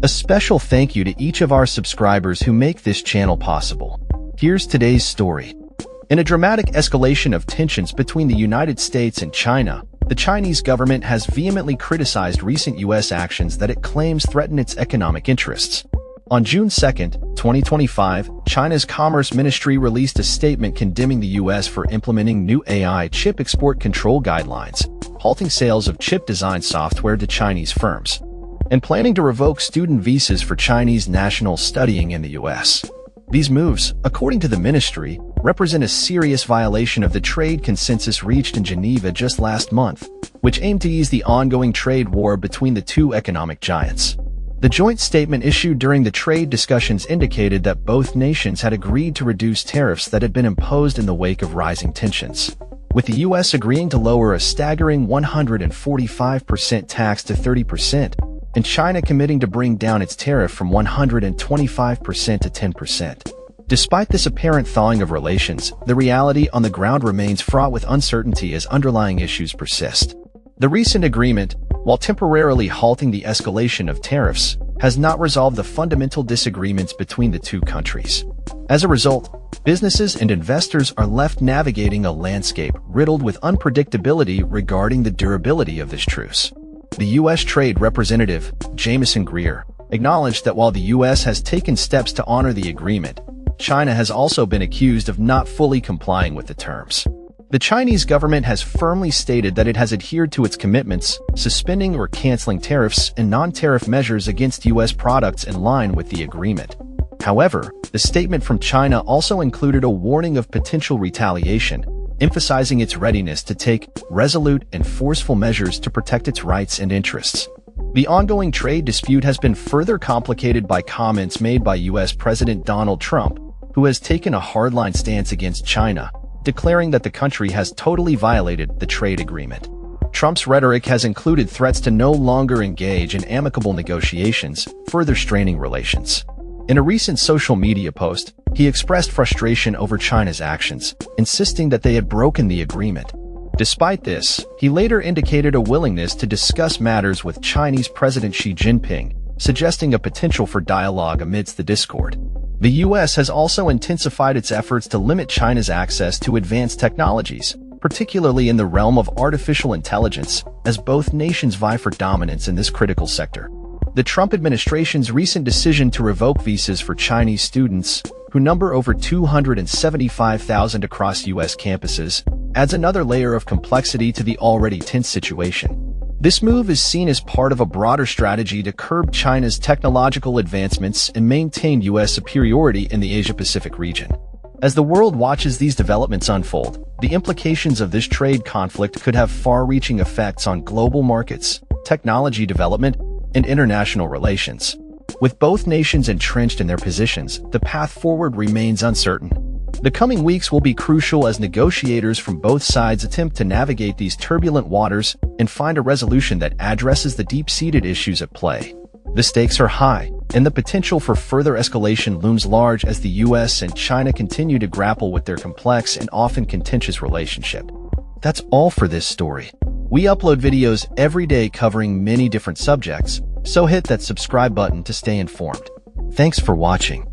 A special thank you to each of our subscribers who make this channel possible. Here's today's story. In a dramatic escalation of tensions between the United States and China, the Chinese government has vehemently criticized recent U.S. actions that it claims threaten its economic interests. On June 2, 2025, China's Commerce Ministry released a statement condemning the U.S. for implementing new AI chip export control guidelines, halting sales of chip design software to Chinese firms, and planning to revoke student visas for Chinese nationals studying in the U.S. These moves, according to the ministry, represent a serious violation of the trade consensus reached in Geneva just last month, which aimed to ease the ongoing trade war between the two economic giants. The joint statement issued during the trade discussions indicated that both nations had agreed to reduce tariffs that had been imposed in the wake of rising tensions, with the U.S. agreeing to lower a staggering 145% tax to 30%, and China committing to bring down its tariff from 125% to 10%. Despite this apparent thawing of relations, the reality on the ground remains fraught with uncertainty as underlying issues persist. The recent agreement, while temporarily halting the escalation of tariffs, has not resolved the fundamental disagreements between the two countries. As a result, businesses and investors are left navigating a landscape riddled with unpredictability regarding the durability of this truce. The U.S. Trade Representative, Jamieson Greer, acknowledged that while the U.S. has taken steps to honor the agreement, China has also been accused of not fully complying with the terms. The Chinese government has firmly stated that it has adhered to its commitments, suspending or canceling tariffs and non-tariff measures against U.S. products in line with the agreement. However, the statement from China also included a warning of potential retaliation, emphasizing its readiness to take resolute and forceful measures to protect its rights and interests. The ongoing trade dispute has been further complicated by comments made by U.S. President Donald Trump, who has taken a hardline stance against China, declaring that the country has totally violated the trade agreement. Trump's rhetoric has included threats to no longer engage in amicable negotiations, further straining relations. In a recent social media post, he expressed frustration over China's actions, insisting that they had broken the agreement. Despite this, he later indicated a willingness to discuss matters with Chinese President Xi Jinping, suggesting a potential for dialogue amidst the discord. The U.S. has also intensified its efforts to limit China's access to advanced technologies, particularly in the realm of artificial intelligence, as both nations vie for dominance in this critical sector. The Trump administration's recent decision to revoke visas for Chinese students, who number over 275,000 across U.S. campuses, adds another layer of complexity to the already tense situation. This move is seen as part of a broader strategy to curb China's technological advancements and maintain U.S. superiority in the Asia-Pacific region. As the world watches these developments unfold, the implications of this trade conflict could have far-reaching effects on global markets, technology development, and international relations. With both nations entrenched in their positions, the path forward remains uncertain. The coming weeks will be crucial as negotiators from both sides attempt to navigate these turbulent waters and find a resolution that addresses the deep-seated issues at play. The stakes are high, and the potential for further escalation looms large as the U.S. and China continue to grapple with their complex and often contentious relationship. That's all for this story. We upload videos every day covering many different subjects, so hit that subscribe button to stay informed. Thanks for watching.